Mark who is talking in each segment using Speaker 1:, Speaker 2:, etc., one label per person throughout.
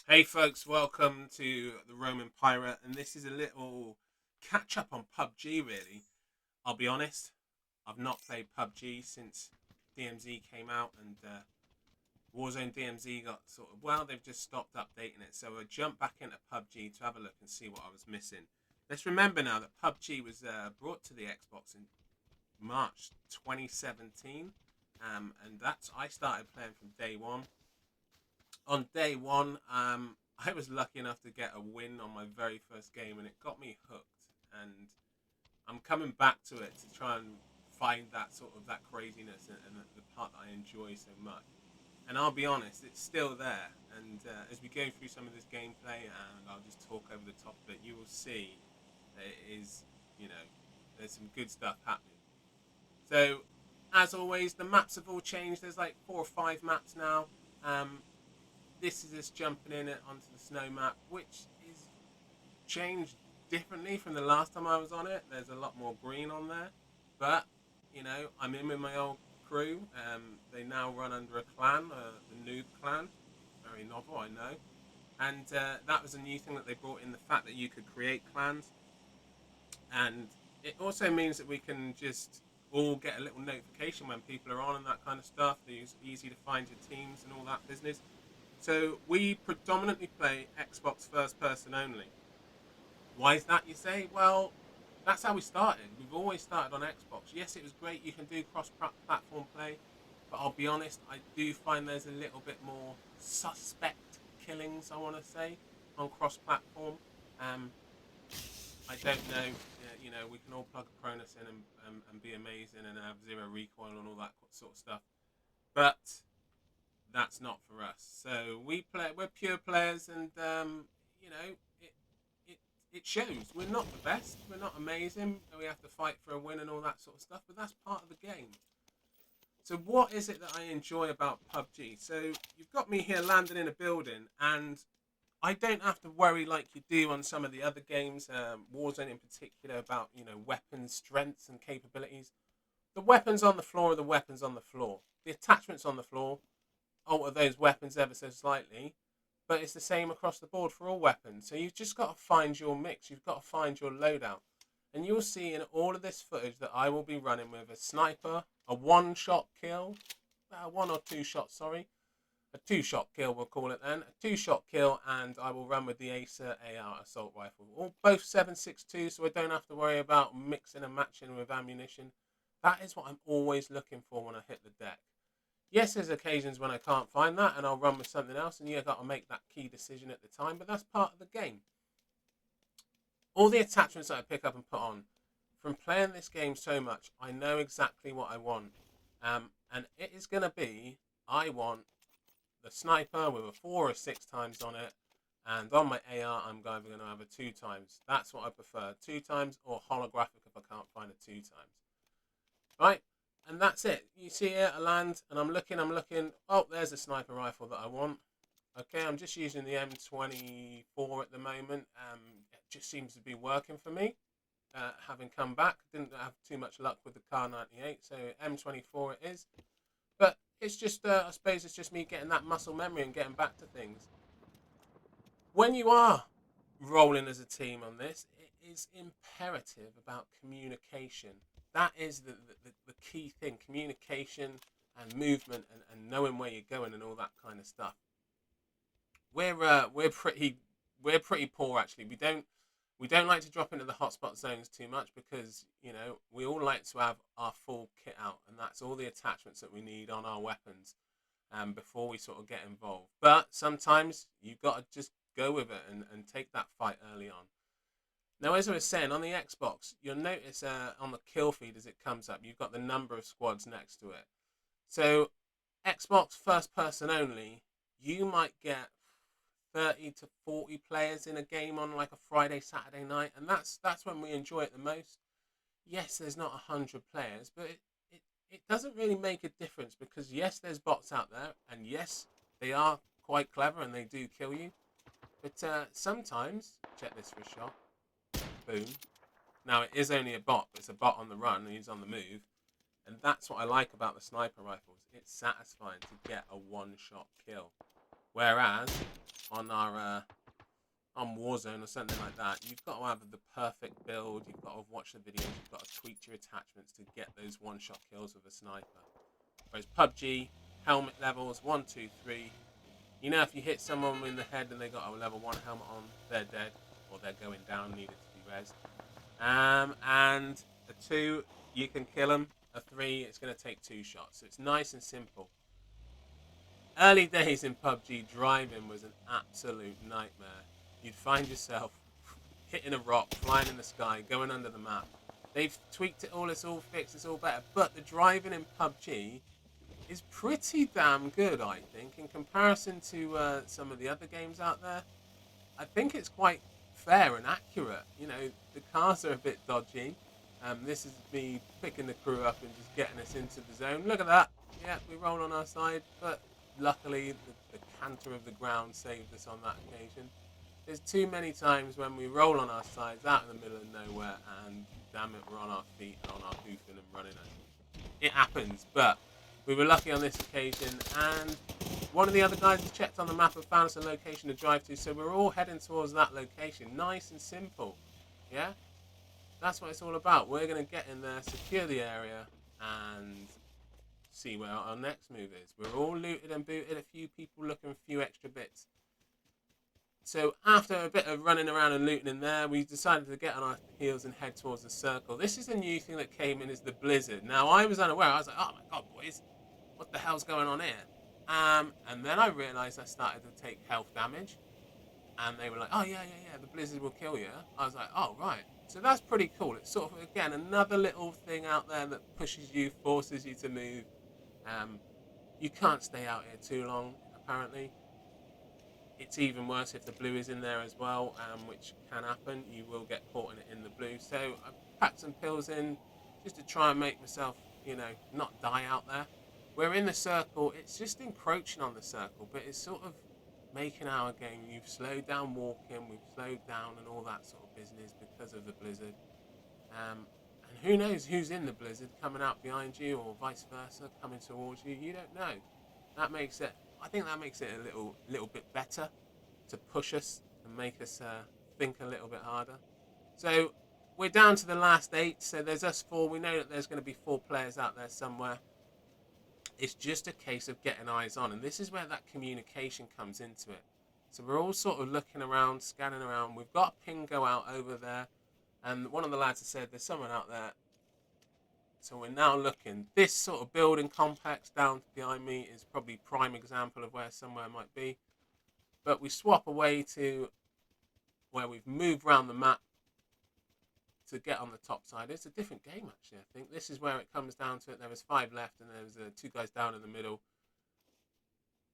Speaker 1: Hey folks, welcome to the Roman Pirate, and this is a little catch up on PUBG. Really, I'll be honest, I've not played PUBG since DMZ came out, and Warzone DMZ got they've just stopped updating it. So I jumped back into PUBG to have a look and see what I was missing. Let's remember now that PUBG was brought to the Xbox in March 2017, and that's I started playing from day one. On day one, I was lucky enough to get a win on my very first game, and it got me hooked. And I'm coming back to it to try and find that craziness and the part that I enjoy so much. And I'll be honest, it's still there. And as we go through some of this gameplay, and I'll just talk over the top of it, you will see that it is, you know, there's some good stuff happening. So, as always, the maps have all changed. There's like 4 or 5 maps now. This is us jumping in it onto the snow map, which is changed differently from the last time I was on it. There's a lot more green on there, but I'm in with my old crew. They now run under a clan, the Noob Clan. Very novel, I know. And that was a new thing that they brought in, the fact that you could create clans, and it also means that we can just all get a little notification when people are on and that kind of stuff. It's easy to find your teams and all that business. So we predominantly play Xbox first person only. Why is that, you say? Well, that's how we started. We've always started on Xbox. Yes, it was great. You can do cross-platform play, but I'll be honest, I do find there's a little bit more suspect killings, I want to say, on cross-platform. Um, I don't know. We can all plug a Cronus in and be amazing and have zero recoil and all that sort of stuff. But that's not for us. So we're pure players, and it it it shows. We're not the best. We're not amazing. We have to fight for a win and all that sort of stuff. But that's part of the game. So what is it that I enjoy about PUBG? So you've got me here landing in a building, and I don't have to worry like you do on some of the other games, Warzone in particular, about weapon strengths and capabilities. The weapons on the floor are the weapons on the floor. The attachments on the floor alter those weapons ever so slightly, but it's the same across the board for all weapons. So you've just got to find your mix. You've got to find your loadout. And you'll see in all of this footage that I will be running with a sniper, a one-shot kill, one or two shots, sorry. A two-shot kill, we'll call it then. A two-shot kill, and I will run with the Acer AR assault rifle. All both 7.62, so I don't have to worry about mixing and matching with ammunition. That is what I'm always looking for when I hit the deck. Yes, there's occasions when I can't find that and I'll run with something else, and you've got to make that key decision at the time, but that's part of the game. All the attachments that I pick up and put on, from playing this game so much, I know exactly what I want. And it is going to be, I want the sniper with a 4 or 6 times on it, and on my AR, I'm either going to have a 2 times. That's what I prefer, 2 times or holographic if I can't find a 2 times. Right? And that's it. You see it, I land, and I'm looking. Oh, there's a sniper rifle that I want. Okay, I'm just using the M24 at the moment. It just seems to be working for me. Having come back, didn't have too much luck with the Car 98, so M24 it is. But it's just, I suppose it's just me getting that muscle memory and getting back to things. When you are rolling as a team on this, it is imperative about communication. That is the key thing, communication and movement, and knowing where you're going and all that kind of stuff. We're pretty poor, actually. We don't like to drop into the hotspot zones too much, because we all like to have our full kit out, and that's all the attachments that we need on our weapons, before we sort of get involved. But sometimes you've got to just go with it and take that fight early on. Now, as I was saying, on the Xbox, you'll notice on the kill feed as it comes up, you've got the number of squads next to it. So, Xbox first person only, you might get 30 to 40 players in a game on like a Friday, Saturday night, and that's when we enjoy it the most. Yes, there's not 100 players, but it doesn't really make a difference, because yes, there's bots out there, and yes, they are quite clever and they do kill you. But sometimes, check this for a shot. Boom. Now, it is only a bot, but it's a bot on the run, and he's on the move. And that's what I like about the sniper rifles. It's satisfying to get a one-shot kill. Whereas on our on Warzone or something like that, you've got to have the perfect build. You've got to watch the videos. You've got to tweak your attachments to get those one-shot kills with a sniper. Whereas PUBG, helmet levels 1, 2, 3. You know, if you hit someone in the head and they got a level 1 helmet on, they're dead or they're going down, needed to be rezzed. And a 2, you can kill them. A 3, it's going to take 2 shots. So it's nice and simple. Early days in PUBG, driving was an absolute nightmare. You'd find yourself hitting a rock, flying in the sky, going under the map. They've tweaked it all, it's all fixed, it's all better. But the driving in PUBG is pretty damn good, I think, in comparison to some of the other games out there. I think it's quite fair and accurate. You know, the cars are a bit dodgy. This is me picking the crew up and just getting us into the zone. Look at that. Yeah, we roll on our side, but luckily the canter of the ground saved us on that occasion. There's too many times when we roll on our sides out in the middle of nowhere and damn it, we're on our feet and on our hoofing and running over. It happens, but we were lucky on this occasion, and one of the other guys has checked on the map and found us a location to drive to, so we're all heading towards that location. Nice and simple, yeah? That's what it's all about. We're going to get in there, secure the area, and see where our next move is. We're all looted and booted, a few people looking for a few extra bits. So after a bit of running around and looting in there, we decided to get on our heels and head towards the circle. This is a new thing that came in, is the blizzard. Now, I was unaware. I was like, oh my god, boys, what the hell's going on here? And then I realised I started to take health damage. And they were like, oh, yeah, the blizzard will kill you. I was like, oh, right. So that's pretty cool. It's sort of, again, another little thing out there that pushes you, forces you to move. You can't stay out here too long, apparently. It's even worse if the blue is in there as well, which can happen. You will get caught in it in the blue. So I packed some pills in just to try and make myself, you know, not die out there. We're in the circle. It's just encroaching on the circle, but it's sort of making our game. You've slowed down walking, we've slowed down and all that sort of business because of the blizzard. And who knows who's in the blizzard coming out behind you or vice versa, coming towards you. You don't know. That makes it, I think that makes it a little bit better to push us and make us think a little bit harder. So we're down to the last 8. So there's us 4. We know that there's going to be 4 players out there somewhere. It's just a case of getting eyes on. And this is where that communication comes into it. So we're all sort of looking around, scanning around. We've got a ping go out over there. And one of the lads has said there's someone out there. So we're now looking. This sort of building complex down behind me is probably a prime example of where somewhere might be. But we swap away to where we've moved around the map to get on the top side. It's a different game, actually, I think. This is where it comes down to it. There was 5 left, and there was 2 guys down in the middle.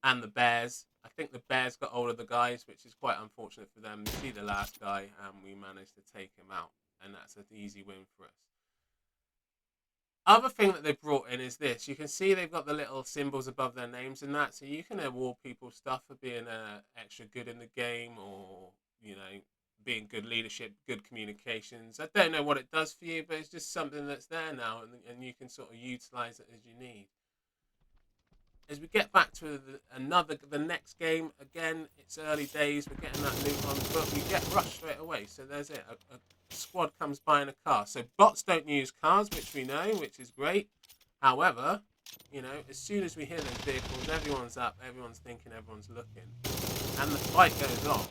Speaker 1: And the Bears. I think the Bears got hold of the guys, which is quite unfortunate for them. You see the last guy, and we managed to take him out. And that's an easy win for us. Other thing that they've brought in is this. You can see they've got the little symbols above their names and that. So you can award people stuff for being extra good in the game, or, you know, being good leadership, good communications. I don't know what it does for you, but it's just something that's there now, and you can sort of utilize it as you need. As we get back to the next game, again, it's early days. We're getting that loot on, but we get rushed straight away. So there's it. A squad comes by in a car. So bots don't use cars, which we know, which is great. However, you know, as soon as we hear those vehicles, everyone's up, everyone's thinking, everyone's looking, and the fight goes on.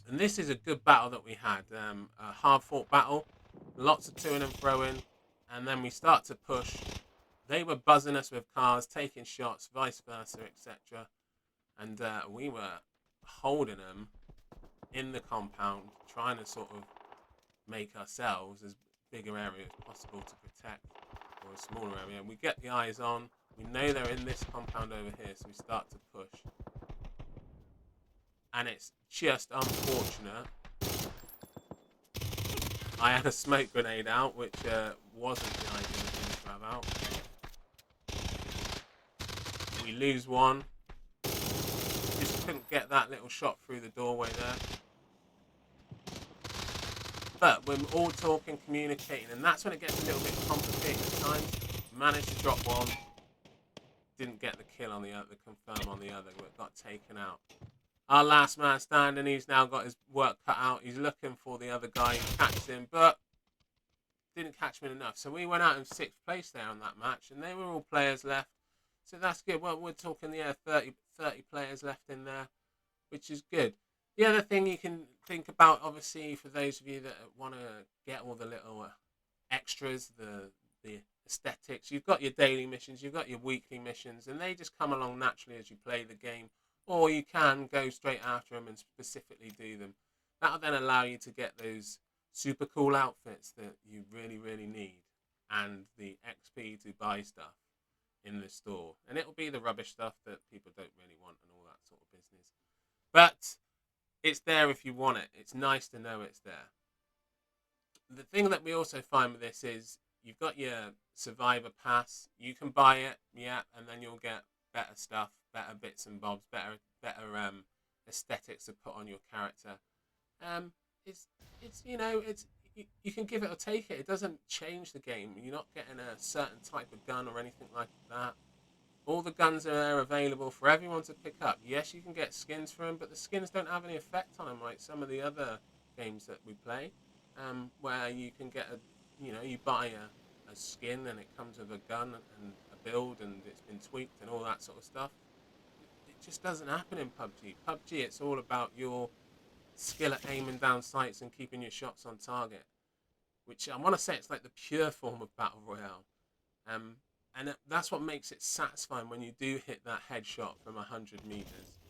Speaker 1: And this is a good battle that we had, a hard-fought battle, lots of to-ing and throwing, and then we start to push. They were buzzing us with cars, taking shots, vice versa, etc. And we were holding them in the compound, trying to sort of make ourselves as big an area as possible to protect, or a smaller area. And we get the eyes on. We know they're in this compound over here, so we start to push. And it's just unfortunate. I had a smoke grenade out, which wasn't the ideal thing to have out. We lose one. Just couldn't get that little shot through the doorway there. But we're all talking, communicating, and that's when it gets a little bit complicated at times. Managed to drop one. didn't get the kill on the other, the confirm on the other, but got taken out. Our last man standing, he's now got his work cut out. He's looking for the other guy who catches him, but didn't catch him enough. So we went out in 6th place there on that match, and they were all players left. So that's good. Well, we're talking, 30 players left in there, which is good. The other thing you can think about, obviously, for those of you that want to get all the little extras, the aesthetics, you've got your daily missions, you've got your weekly missions, and they just come along naturally as you play the game, or you can go straight after them and specifically do them. That'll then allow you to get those super cool outfits that you really, really need, and the XP to buy stuff in the store. And it'll be the rubbish stuff that people don't really want and all that sort of business. But it's there if you want it. It's nice to know it's there. The thing that we also find with this is you've got your Survivor Pass. You can buy it, yeah, and then you'll get better stuff, better bits and bobs, better aesthetics to put on your character. It's you can give it or take it. It doesn't change the game. You're not getting a certain type of gun or anything like that. All the guns are there available for everyone to pick up. Yes, you can get skins for them, but the skins don't have any effect on them like some of the other games that we play, where you can get you buy a skin and it comes with a gun and a build and it's been tweaked and all that sort of stuff. It just doesn't happen in PUBG. PUBG, it's all about your skill at aiming down sights and keeping your shots on target, which I want to say it's like the pure form of Battle Royale. And that's what makes it satisfying when you do hit that headshot from 100 meters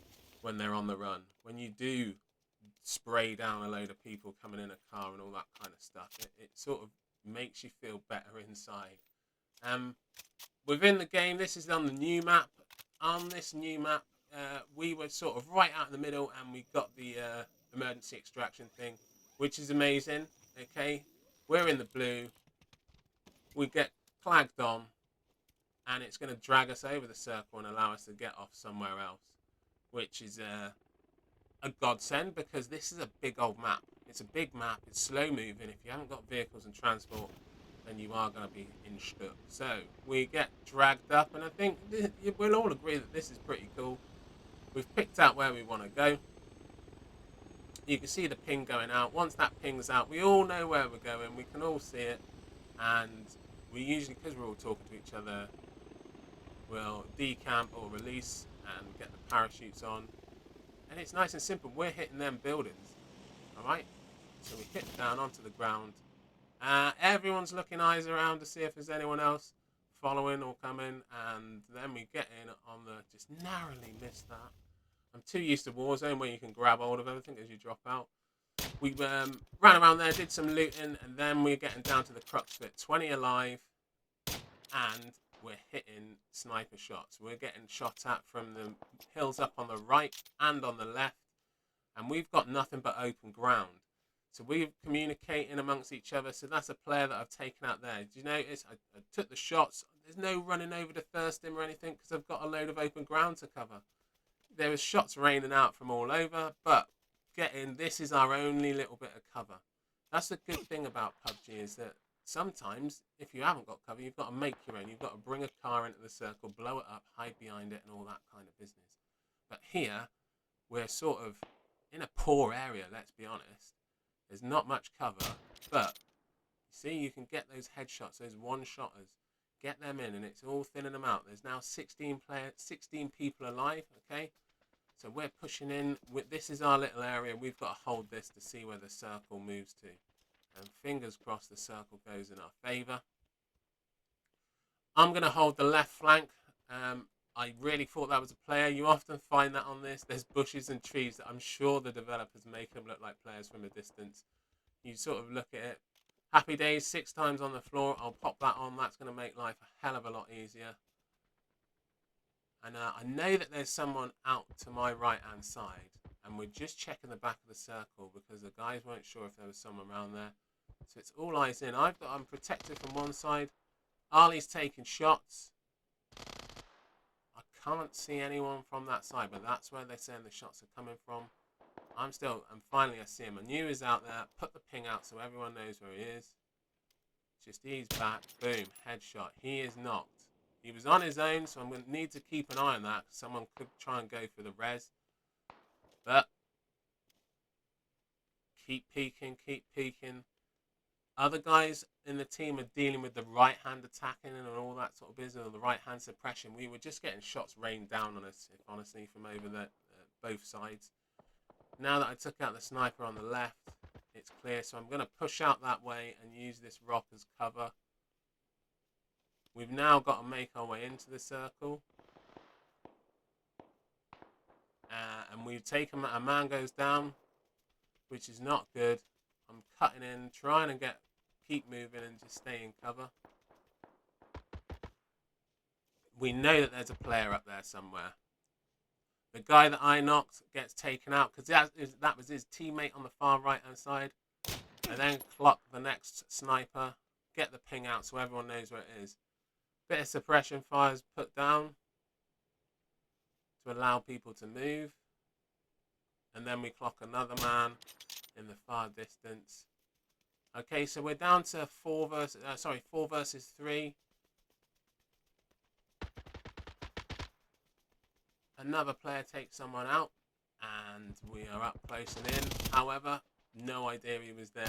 Speaker 1: when they're on the run. When you do spray down a load of people coming in a car and all that kind of stuff. It sort of makes you feel better inside. Within the game, this is on the new map. On this new map, we were sort of right out in the middle and we got the emergency extraction thing, which is amazing. Okay, we're in the blue. We get flagged on. And it's going to drag us over the circle and allow us to get off somewhere else, which is a godsend because this is a big old map. It's a big map. It's slow moving. If you haven't got vehicles and transport, then you are going to be in stuck. So we get dragged up, and I think we'll all agree that this is pretty cool. We've picked out where we want to go. You can see the ping going out. Once that ping's out, we all know where we're going. We can all see it, and we usually, because we're all talking to each other, we'll decamp or release and get the parachutes on. And it's nice and simple. We're hitting them buildings. Alright? So we hit down onto the ground. Everyone's looking eyes around to see if there's anyone else following or coming. And then we get in on the... Just narrowly missed that. I'm too used to Warzone where you can grab hold of everything as you drop out. We ran around there, did some looting, and then we're getting down to the crux of it. 20 alive. And we're hitting sniper shots. We're getting shot at from the hills up on the right and on the left. And we've got nothing but open ground. So we're communicating amongst each other. So that's a player that I've taken out there. Do you notice? I took the shots. There's no running over to thirst him or anything because I've got a load of open ground to cover. There was shots raining out from all over. But this is our only little bit of cover. That's the good thing about PUBG is that sometimes, if you haven't got cover, you've got to make your own. You've got to bring a car into the circle, blow it up, hide behind it, and all that kind of business. But here, we're sort of in a poor area, let's be honest. There's not much cover, but you see, you can get those headshots, those one-shotters. Get them in, and it's all thinning them out. There's now 16 people alive, okay? So we're pushing in. This is our little area. We've got to hold this to see where the circle moves to. And fingers crossed the circle goes in our favour. I'm going to hold the left flank. I really thought that was a player. You often find that on this. There's bushes and trees that I'm sure the developers make them look like players from a distance. You sort of look at it. Happy days, 6 times on the floor. I'll pop that on. That's going to make life a hell of a lot easier. And I know that there's someone out to my right-hand side. And we're just checking the back of the circle because the guys weren't sure if there was someone around there. So it's all eyes in. I'm protected from one side. Ali's taking shots. I can't see anyone from that side, but that's where they're saying the shots are coming from. And finally I see him. I knew he was out there. Put the ping out so everyone knows where he is. Just ease back. Boom. Headshot. He is knocked. He was on his own, so I'm going to need to keep an eye on that. Someone could try and go for the res. But keep peeking, keep peeking. Other guys in the team are dealing with the right hand attacking and all that sort of business, or the right hand suppression. We were just getting shots rained down on us, if honestly, from over the both sides. Now that I took out the sniper on the left, it's clear, so I'm going to push out that way and use this rock as cover. We've now got to make our way into the circle. And we've taken, a man goes down, which is not good. I'm cutting in, trying to keep moving and just stay in cover. We know that there's a player up there somewhere. The guy that I knocked gets taken out because that was his teammate on the far right-hand side. I then clock the next sniper, get the ping out so everyone knows where it is. Bit of suppression fire is put down to allow people to move. And then we clock another man in the far distance. Okay, so we're down to 4 versus 3. Another player takes someone out, and we are up close and in. However, no idea he was there.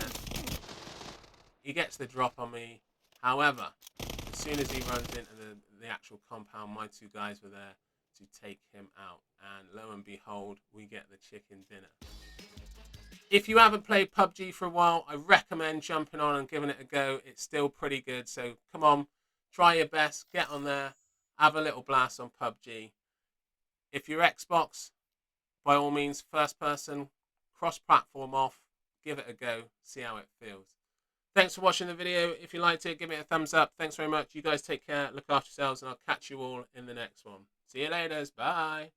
Speaker 1: He gets the drop on me. However, as soon as he runs into the actual compound, my 2 guys were there to take him out. And lo and behold, we get the chicken dinner. If you haven't played PUBG for a while, I recommend jumping on and giving it a go. It's still pretty good. So come on, try your best, get on there, have a little blast on PUBG. If you're Xbox, by all means, first person, cross-platform off, give it a go, see how it feels. Thanks for watching the video. If you liked it, give it a thumbs up. Thanks very much. You guys take care, look after yourselves, and I'll catch you all in the next one. See you later. Bye.